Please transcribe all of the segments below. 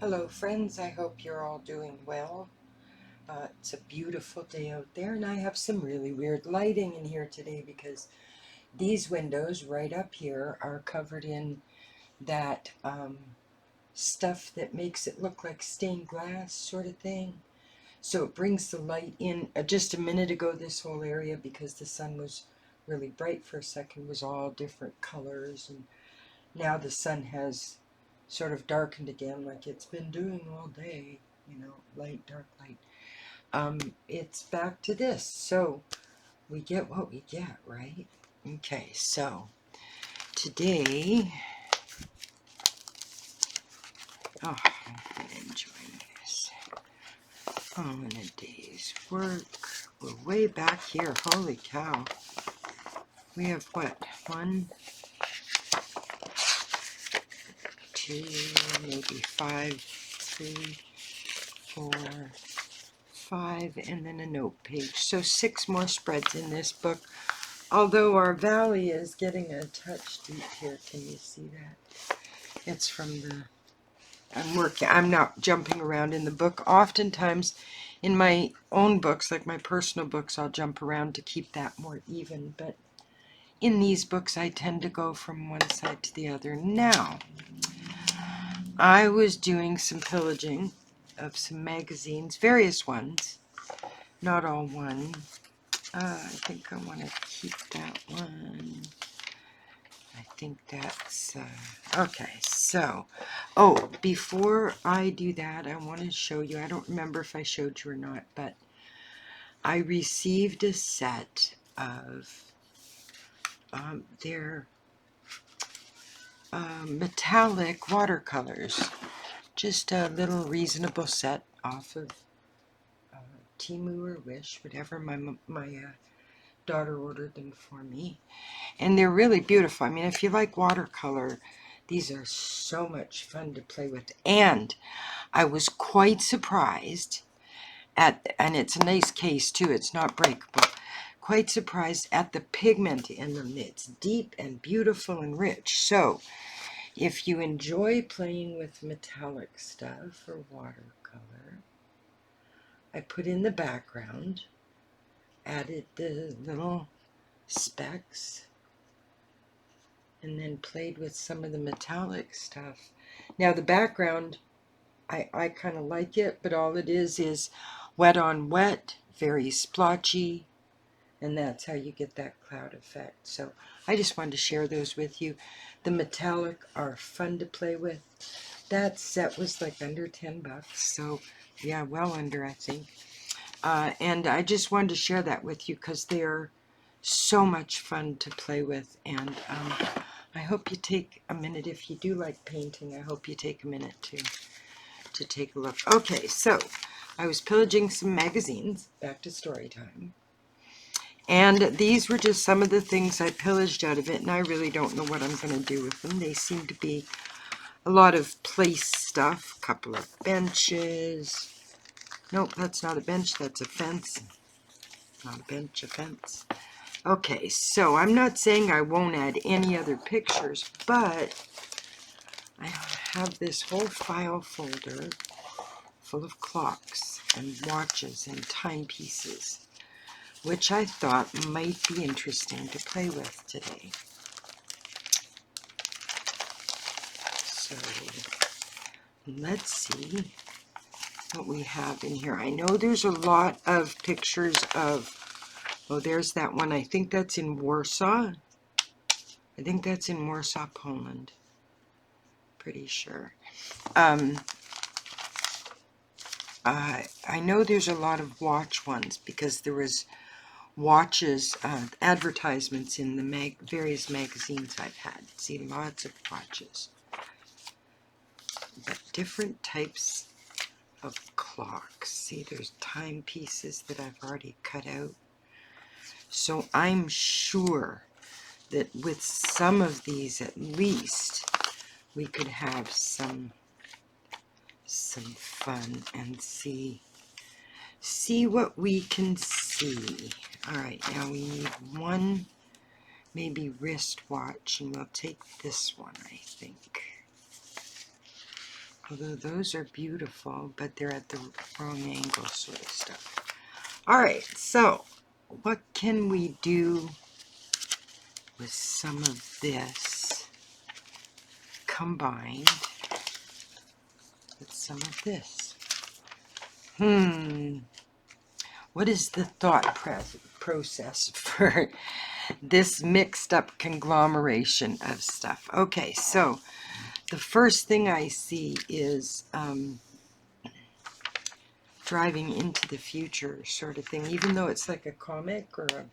Hello friends, I hope you're all doing well. It's a beautiful day out there, and I have some really weird lighting in here today because these windows right up here are covered in that stuff that makes it look like stained glass sort of thing. So it brings the light in. Just a minute ago this whole area, because the sun was really bright for a second, was all different colors, and now the sun has sort of darkened again like it's been doing all day, light, dark, light. It's back to this. So we get what we get, right? Okay, so today, oh, I'm enjoying this. Oh, in a day's work. We're way back here. Holy cow. We have what? 1, 2, maybe 5, 3, 4, 5, and then a note page. So 6 more spreads in this book. Although our valley is getting a touch deep here. Can you see that? It's from the... I'm not jumping around in the book. Oftentimes in my own books, like my personal books, I'll jump around to keep that more even. But in these books, I tend to go from one side to the other. Now, I was doing some pillaging of some magazines, various ones, not all one. I think I want to keep that one. I think that's, okay, so, oh, before I do that, I want to show you, I don't remember if I showed you or not, but I received a set of their metallic watercolors, just a little reasonable set off of Temu or Wish, whatever. My daughter ordered them for me, and they're really beautiful. I mean, if you like watercolor, these are so much fun to play with. And I was quite surprised at, and it's a nice case too, it's not breakable, quite surprised at the pigment in them. It's deep and beautiful and rich. So if you enjoy playing with metallic stuff or watercolor, I put in the background, added the little specks, and then played with some of the metallic stuff. Now the background, I kind of like it, but all it is wet on wet, very splotchy, and that's how you get that cloud effect. So I just wanted to share those with you. The metallic are fun to play with. That set was like under 10 bucks, so yeah, well under, I think. And I just wanted to share that with you because they are so much fun to play with, and I hope you take a minute. If you do like painting, I hope you take a minute to take a look. Okay, so I was pillaging some magazines, back to story time, and these were just some of the things I pillaged out of it, and I really don't know what I'm going to do with them. They seem to be a lot of place stuff, a couple of benches. Nope, that's not a bench, that's a fence. Not a bench, a fence. Okay, so I'm not saying I won't add any other pictures, but I have this whole file folder full of clocks and watches and timepieces, which I thought might be interesting to play with today. So let's see what we have in here. I know there's a lot of pictures of, oh, there's that one. I think that's in Warsaw. I think that's in Warsaw, Poland. Pretty sure. I know there's a lot of watch ones because there was watches, advertisements in the various magazines I've had. See, lots of watches. But different types of clocks. See, there's timepieces that I've already cut out. So I'm sure that with some of these at least we could have some fun and see what we can see. Alright, now we need one maybe wristwatch, and we'll take this one, I think. Although those are beautiful, but they're at the wrong angle sort of stuff. Alright, so what can we do with some of this combined with some of this? What is the thought process for this mixed up conglomeration of stuff? Okay, so the first thing I see is driving into the future sort of thing, even though it's like a comic or a,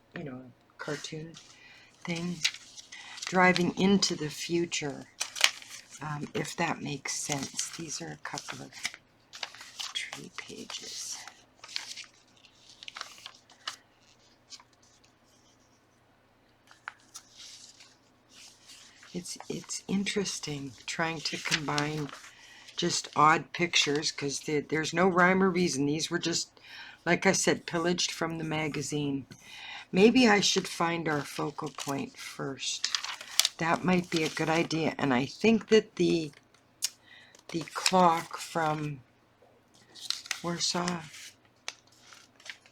cartoon thing. Driving into the future, if that makes sense. These are a couple of tree pages. It's interesting trying to combine just odd pictures, because there's no rhyme or reason. These were just, like I said, pillaged from the magazine. Maybe I should find our focal point first. That might be a good idea. And I think that the clock from Warsaw,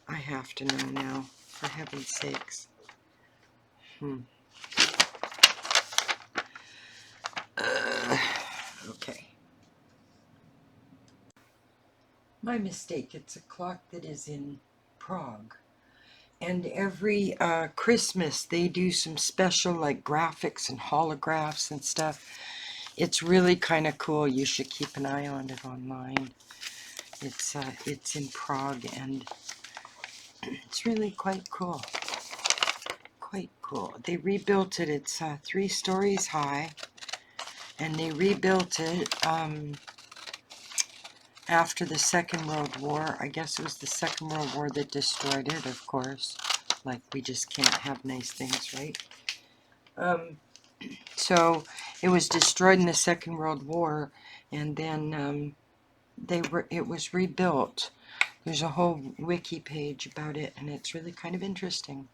I have to know now, for heaven's sakes. Okay. My mistake. It's a clock that is in Prague. And every Christmas they do some special like graphics and holographs and stuff. It's really kind of cool. You should keep an eye on it online. It's in Prague, and it's really quite cool. Quite cool. They rebuilt it. It's 3 stories high, and they rebuilt it after the Second World War. I guess it was the Second World War that destroyed it, of course. Like, we just can't have nice things, right? So it was destroyed in the Second World War, and then it was rebuilt. There's a whole wiki page about it, and it's really kind of interesting.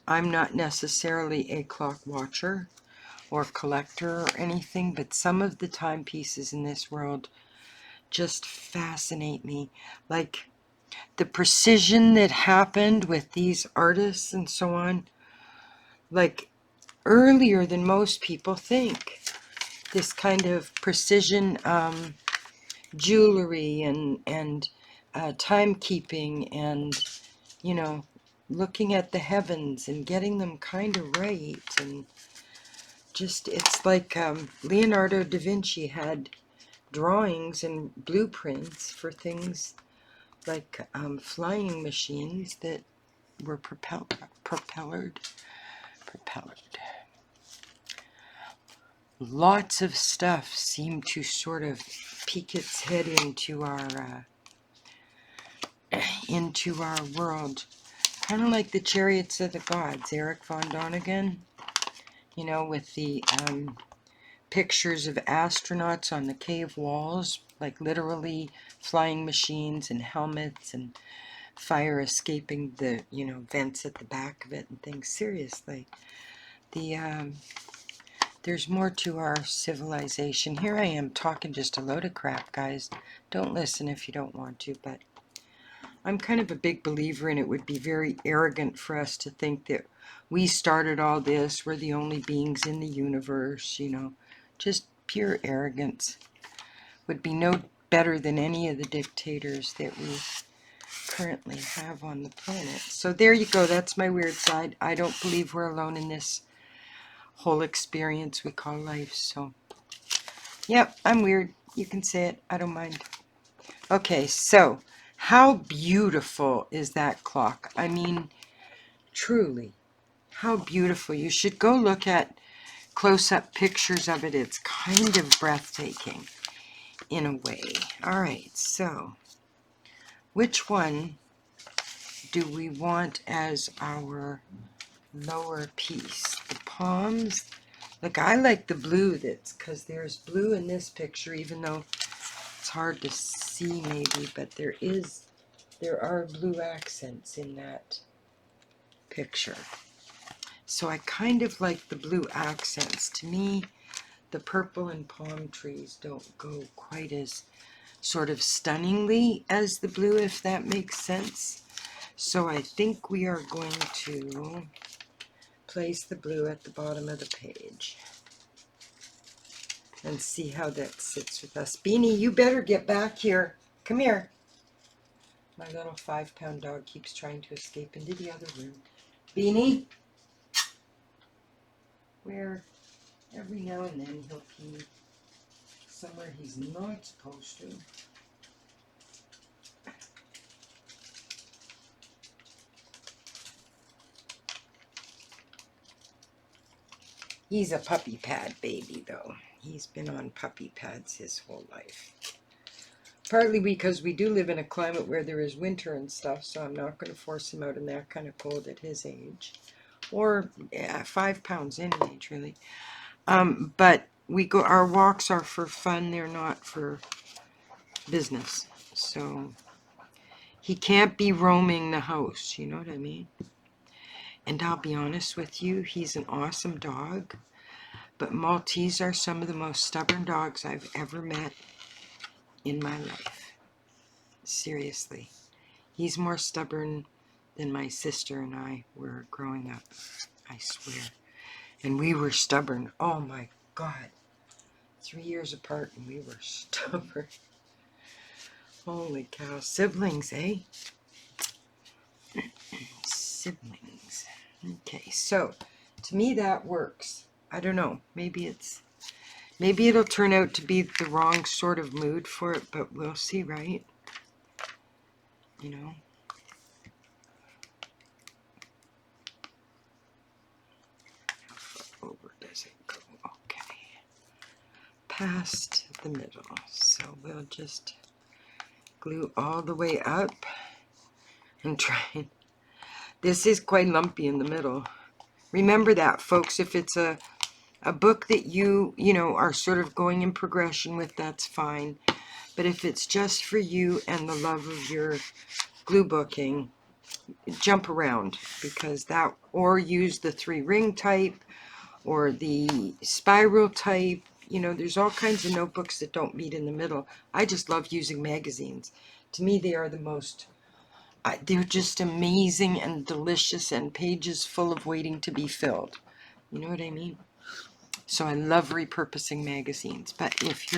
I'm not necessarily a clock watcher or collector or anything, but some of the timepieces in this world just fascinate me. Like the precision that happened with these artists and so on, like earlier than most people think. This kind of precision jewelry and timekeeping and, looking at the heavens and getting them kind of right. And just, it's like Leonardo da Vinci had drawings and blueprints for things like flying machines that were propellered. Lots of stuff seemed to sort of peek its head into our world, kind of like the Chariots of the Gods, Eric von Däniken, with the pictures of astronauts on the cave walls, like literally flying machines and helmets and fire escaping the, vents at the back of it and things. Seriously, there's more to our civilization. Here I am talking just a load of crap, guys. Don't listen if you don't want to, but I'm kind of a big believer, and it would be very arrogant for us to think that we started all this, we're the only beings in the universe, just pure arrogance. Would be no better than any of the dictators that we currently have on the planet. So there you go, that's my weird side. I don't believe we're alone in this whole experience we call life. So yep, I'm weird. You can say it, I don't mind. Okay, so how beautiful is that clock? I mean, truly, how beautiful. You should go look at close-up pictures of it. It's kind of breathtaking in a way. All right, so which one do we want as our lower piece? The palms. Look, I like the blue, because there's blue in this picture, even though it's hard to see maybe, but there are blue accents in that picture. So I kind of like the blue accents. To me, the purple and palm trees don't go quite as sort of stunningly as the blue, if that makes sense. So I think we are going to place the blue at the bottom of the page and see how that sits with us. Beanie, you better get back here. Come here. My little 5-pound dog keeps trying to escape into the other room. Beanie? Where every now and then he'll pee somewhere he's not supposed to. He's a puppy pad baby, though. He's been on puppy pads his whole life. Partly because we do live in a climate where there is winter and stuff, so I'm not going to force him out in that kind of cold at his age. Or 5 pounds any age, really. But our walks are for fun, they're not for business. So he can't be roaming the house, you know what I mean? And I'll be honest with you, he's an awesome dog. But Maltese are some of the most stubborn dogs I've ever met in my life. Seriously. He's more stubborn than my sister and I were growing up. I swear. And we were stubborn. Oh my God. 3 years apart and we were stubborn. Holy cow. Siblings, eh? Siblings. Okay, so to me that works. I don't know. Maybe it'll turn out to be the wrong sort of mood for it, but we'll see, right? You know? How far over does it go? Okay. Past the middle. So we'll just glue all the way up and try. This is quite lumpy in the middle. Remember that, folks. If it's a book that you know, are sort of going in progression with, that's fine. But if it's just for you and the love of your glue booking, jump around, because that, or use the 3-ring type or the spiral type. You know, there's all kinds of notebooks that don't meet in the middle. I just love using magazines. To me, they are the most, they're just amazing and delicious and pages full of waiting to be filled. You know what I mean? So I love repurposing magazines. But if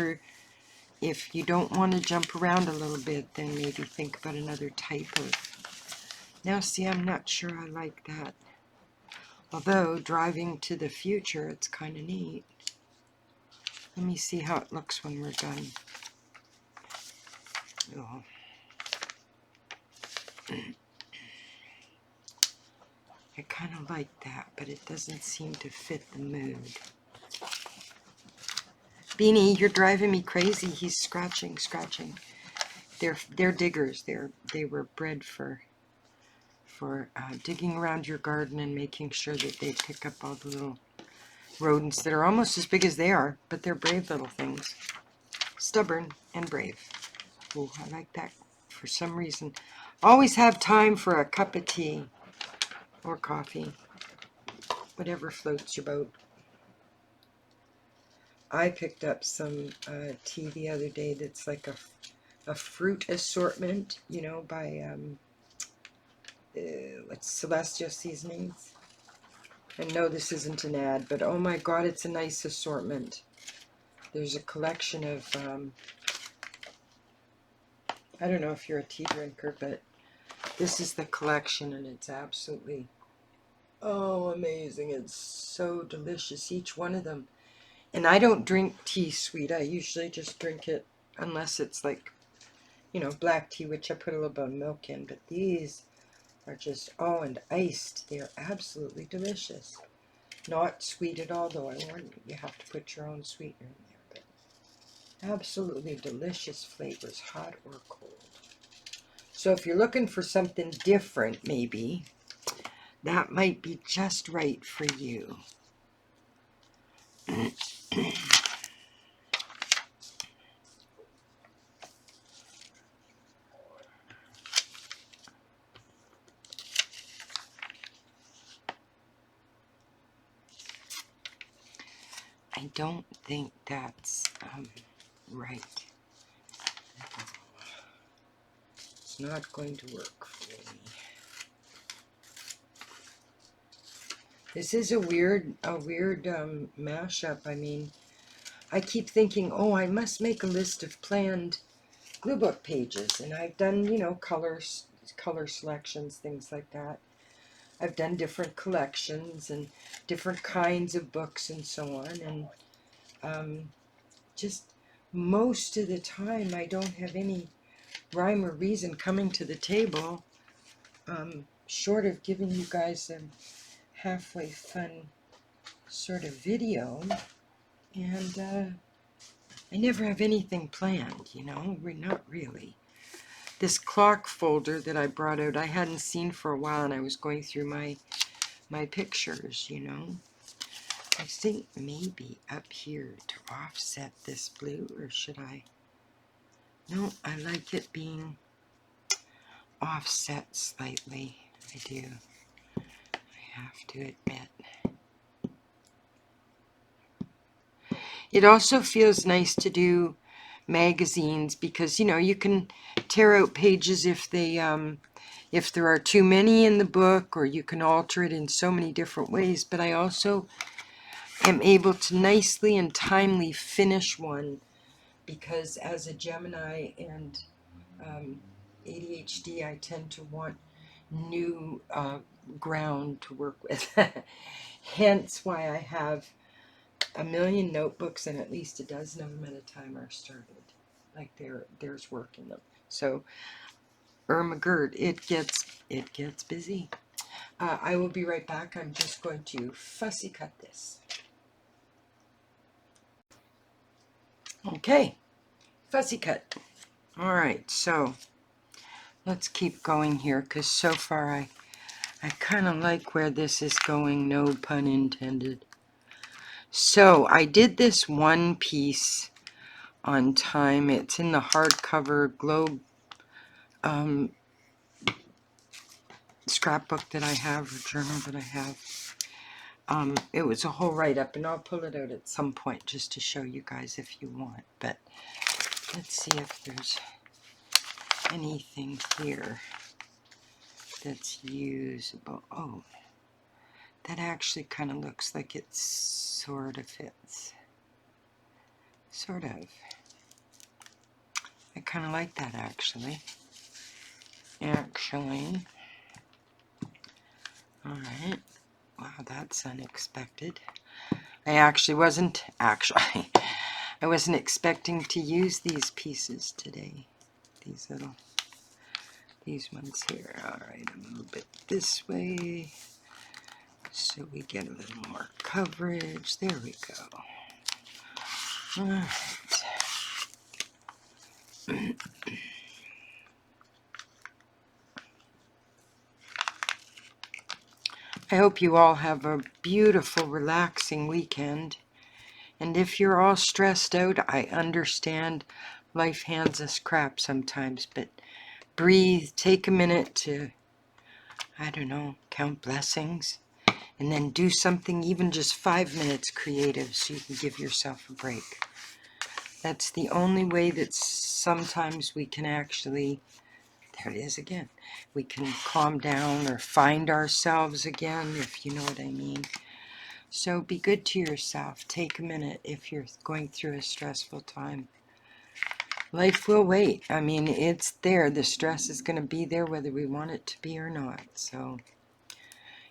you don't want to jump around a little bit, then maybe think about another type of. Now see, I'm not sure I like that. Although, driving to the future, it's kind of neat. Let me see how it looks when we're done. Oh. I kind of like that, but it doesn't seem to fit the mood. Beanie, you're driving me crazy. He's scratching. They're diggers. They were bred for digging around your garden and making sure that they pick up all the little rodents that are almost as big as they are, but they're brave little things. Stubborn and brave. Oh, I like that for some reason. Always have time for a cup of tea or coffee, whatever floats your boat. I picked up some tea the other day that's like a fruit assortment, you know, by what's Celestial Seasonings. And no, this isn't an ad, but oh my God, it's a nice assortment. There's a collection of, I don't know if you're a tea drinker, but this is the collection, and it's absolutely, oh, amazing. It's so delicious, each one of them. And I don't drink tea sweet. I usually just drink it unless it's like, you know, black tea, which I put a little bit of milk in. But these are just, oh, and iced. They're absolutely delicious. Not sweet at all, though. I warn you, you have to put your own sweetener in there. But absolutely delicious flavors, hot or cold. So if you're looking for something different, maybe, that might be just right for you. I don't think that's right. It's not going to work for me. This is a weird mashup. I mean, I keep thinking, oh, I must make a list of planned Gluebook pages, and I've done, you know, color selections, things like that. I've done different collections and different kinds of books and so on, and just most of the time I don't have any rhyme or reason coming to the table, short of giving you guys a halfway fun sort of video, and I never have anything planned, you know, not really. This clock folder that I brought out, I hadn't seen for a while, and I was going through my pictures, you know. I think maybe up here to offset this blue, or should I? No, I like it being offset slightly. I do. I have to admit. It also feels nice to do magazines because, you know, you can tear out pages if there are too many in the book, or you can alter it in so many different ways. But I also am able to nicely and timely finish one, because as a Gemini and ADHD, I tend to want new ground to work with. Hence why I have a million notebooks, and at least a dozen of them at a time are started. Like there's work in them. So Irma Gerd, it gets busy. I will be right back. I'm just going to fussy cut this. Okay, fussy cut. All right, so let's keep going here, because so far I kind of like where this is going, no pun intended. So I did this one piece on time. It's in the hardcover Globe scrapbook that I have, or journal that I have. It was a whole write-up, and I'll pull it out at some point just to show you guys if you want. But let's see if there's anything here that's usable. Oh, that actually kind of looks like it sort of fits. Sort of. I kind of like that, actually. Alright. Wow, that's unexpected. I wasn't expecting to use these pieces today. These ones here. Alright, a little bit this way, so we get a little more coverage. There we go. Alright. I hope you all have a beautiful, relaxing weekend. And if you're all stressed out, I understand. Life hands us crap sometimes, but breathe, take a minute to, I don't know, count blessings, and then do something, even just 5 minutes creative, so you can give yourself a break. That's the only way that sometimes we can actually, there it is again, we can calm down or find ourselves again, if you know what I mean. So be good to yourself. Take a minute if you're going through a stressful time. Life will wait. I mean, it's there. The stress is going to be there whether we want it to be or not. So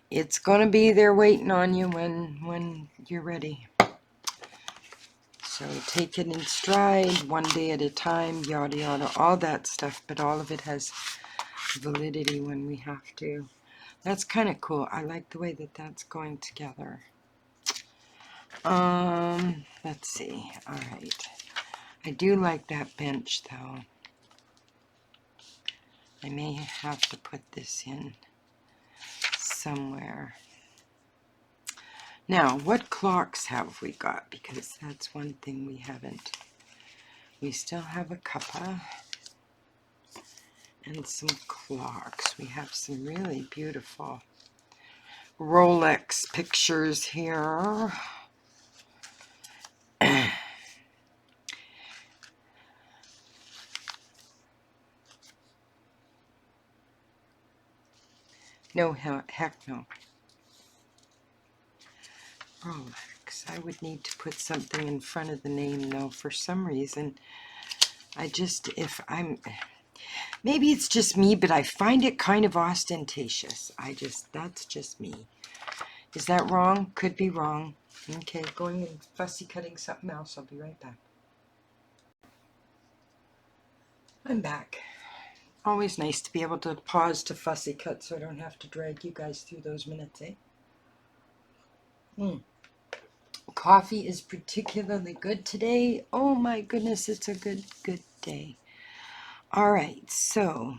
it's going to be there waiting on you when you're ready. So take it in stride, one day at a time, yada yada, all that stuff. But all of it has validity when we have to. That's kind of cool. I like the way that that's going together. Let's see. All right. I do like that bench, though. I may have to put this in somewhere. Now, what clocks have we got? Because that's one thing we haven't. We still have a cuppa and some clocks. We have some really beautiful Rolex pictures here. No, heck no. Rolex. I would need to put something in front of the name, though, for some reason. Maybe it's just me, but I find it kind of ostentatious. That's just me. Is that wrong? Could be wrong. Okay, going and fussy cutting something else. I'll be right back. I'm back. Always nice to be able to pause to fussy cut so I don't have to drag you guys through those minutes, eh? Coffee is particularly good today. Oh my goodness, it's a good day. All right, so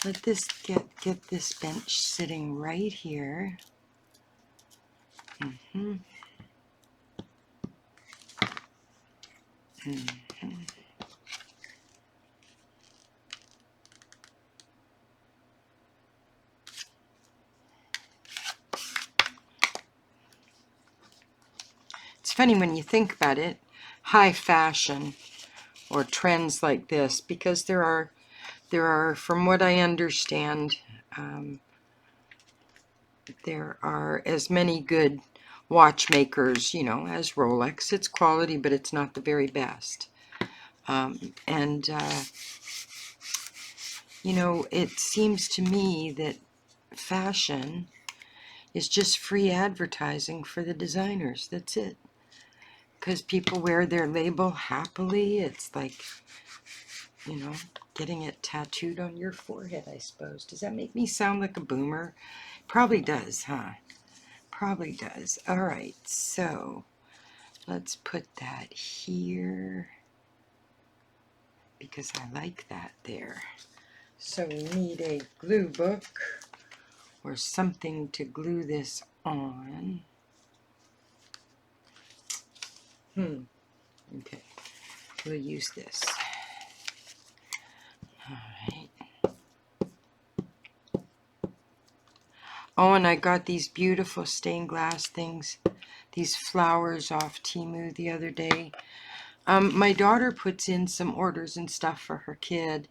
let this get this bench sitting right here. It's funny when you think about it, high fashion or trends like this, because there are, from what I understand, there are as many good watchmakers, you know, as Rolex. It's quality, but it's not the very best. You know, it seems to me that fashion is just free advertising for the designers. That's it. Because people wear their label happily. It's like, you know, getting it tattooed on your forehead, I suppose. Does that make me sound like a boomer? Probably does, huh? Probably does. All right, so let's put that here because I like that there. So we need a glue book or something to glue this on. Okay, we'll use this. All right. Oh, and I got these beautiful stained glass things, these flowers off Temu the other day. My daughter puts in some orders and stuff for her kid,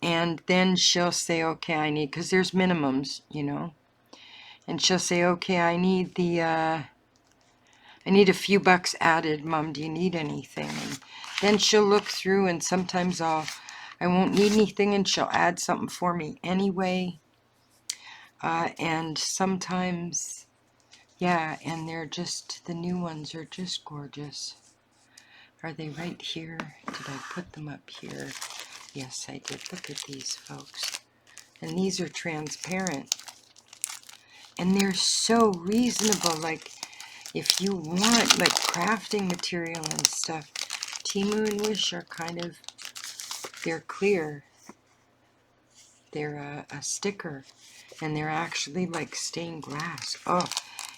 and then she'll say, okay, I need, because there's minimums, you know, and she'll say, okay, I need a few bucks added, Mom, do you need anything? And then she'll look through, and sometimes I won't need anything, and she'll add something for me anyway. And sometimes, yeah, and they're just, the new ones are just gorgeous. Are they right here? Did I put them up here? Yes, I did. Look at these, folks. And these are transparent. And they're so reasonable. Like, if you want, like, crafting material and stuff, Temu and Wish are kind of, they're clear. They're a sticker. And they're actually like stained glass. Oh,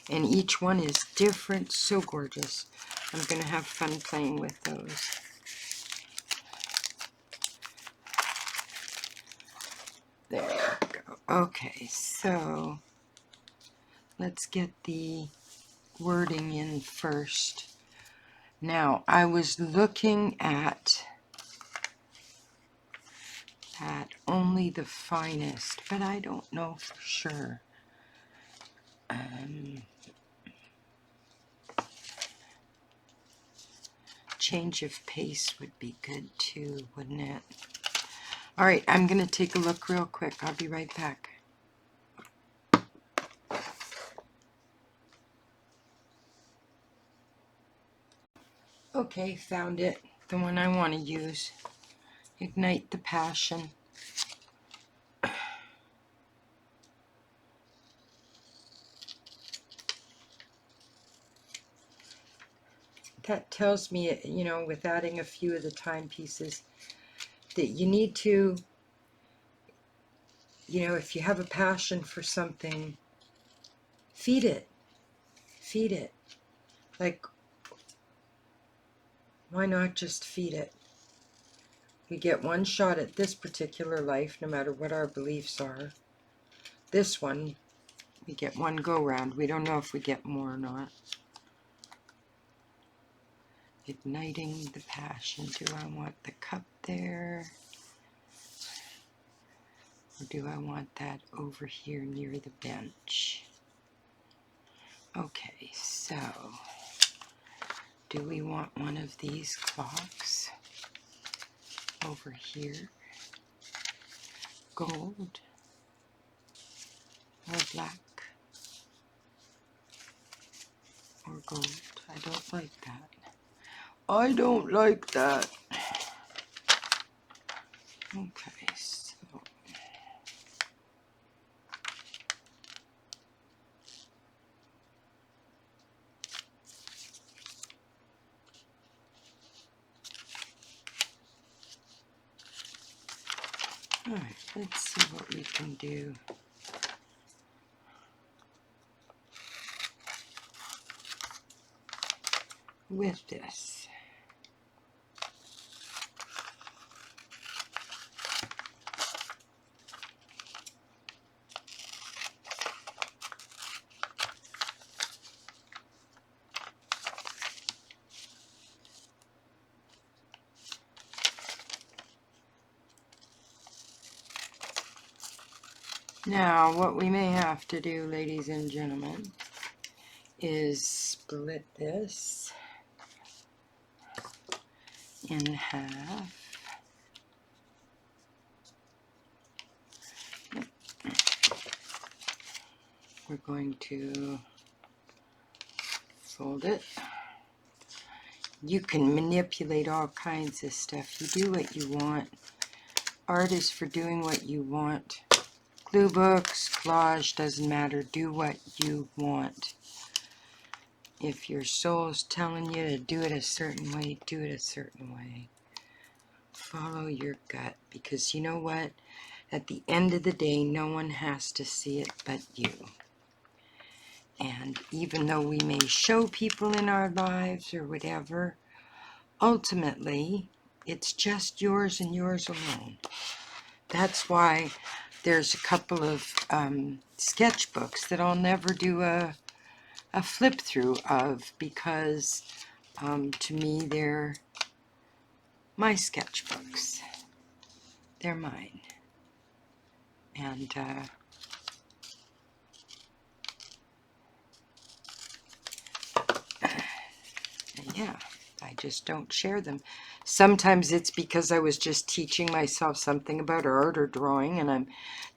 and each one is different. So gorgeous. I'm going to have fun playing with those. There we go. Okay, so let's get the wording in first. Now, I was looking at only the finest, but I don't know for sure. Change of pace would be good too, wouldn't it? All right, I'm going to take a look real quick. I'll be right back. Okay, found it. The one I want to use. Ignite the Passion. That tells me, you know, with adding a few of the timepieces, that you need to, you know, if you have a passion for something, feed it. Feed it. Like, why not just feed it? We get one shot at this particular life, no matter what our beliefs are. This one, we get one go-round. We don't know if we get more or not. Igniting the Passion. Do I want the cup there? Or do I want that over here near the bench? Okay, so do we want one of these clocks over here? Gold or black or gold? I don't like that. I don't like that. Okay, so alright, let's see what we can do. With this. Now, what we may have to do, ladies and gentlemen, is split this in half. We're going to fold it. You can manipulate all kinds of stuff. You do what you want. Art is for doing what you want. Glue books, collage, doesn't matter. Do what you want. If your soul's telling you to do it a certain way, do it a certain way. Follow your gut, because you know what? At the end of the day, no one has to see it but you. And even though we may show people in our lives or whatever, ultimately, it's just yours and yours alone. That's why there's a couple of sketchbooks that I'll never do a flip through of, because to me they're my sketchbooks. They're mine. And yeah, I just don't share them. Sometimes it's because I was just teaching myself something about art or drawing, and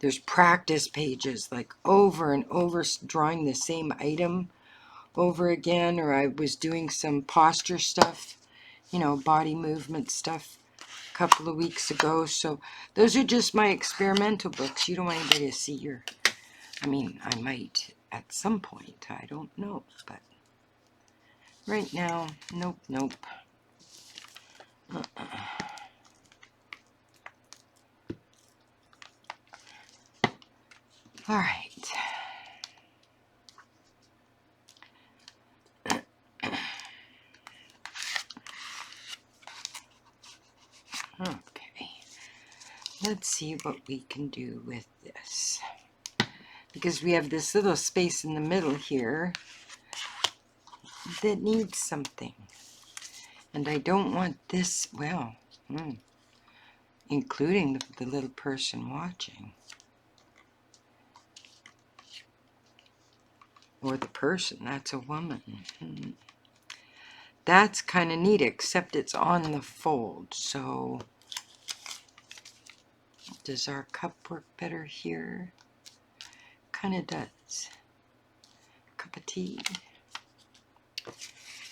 there's practice pages, like over and over, drawing the same item over again, or I was doing some posture stuff, you know, body movement stuff a couple of weeks ago. So those are just my experimental books. You don't want anybody to see your, I mean, I might at some point, I don't know, but right now, nope, nope. All right. Okay. Let's see what we can do with this. Because we have this little space in the middle here that needs something. And I don't want this, well, including the little person watching. Or the person, that's a woman. That's kind of neat, except it's on the fold. So, does our cup work better here? Kind of does. Cup of tea.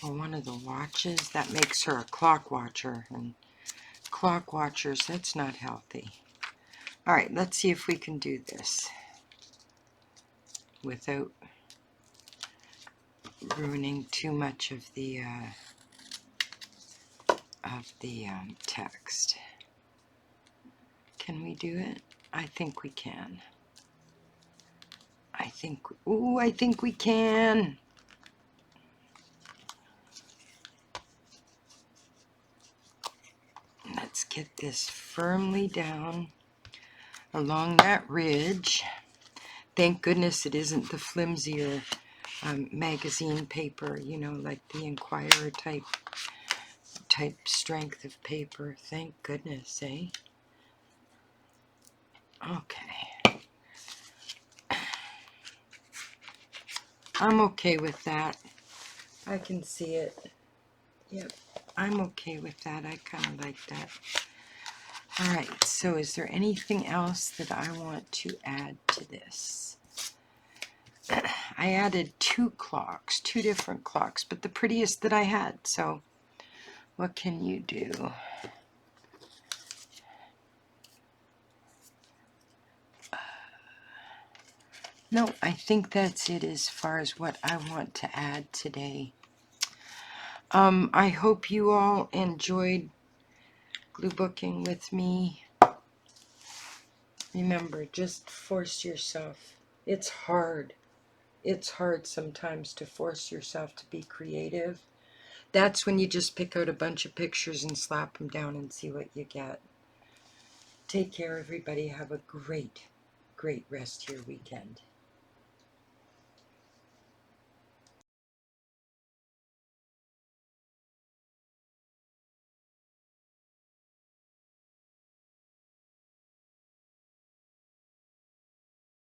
Or one of the watches. That makes her a clock watcher. And clock watchers, that's not healthy. Alright, let's see if we can do this without ruining too much of the text. Can we do it? I think we can. I think we can. Let's get this firmly down along that ridge. Thank goodness it isn't the flimsier magazine paper, you know, like the Inquirer type strength of paper. Thank goodness, eh? Okay. I'm okay with that. I can see it. Yep. I'm okay with that. I kind of like that. Alright, so is there anything else that I want to add to this? I added two different clocks, but the prettiest that I had. So what can you do? No, I think that's it as far as what I want to add today. I hope you all enjoyed gluebooking with me. Remember, just force yourself. It's hard. It's hard sometimes to force yourself to be creative. That's when you just pick out a bunch of pictures and slap them down and see what you get. Take care, everybody. Have a great, great rest of your weekend.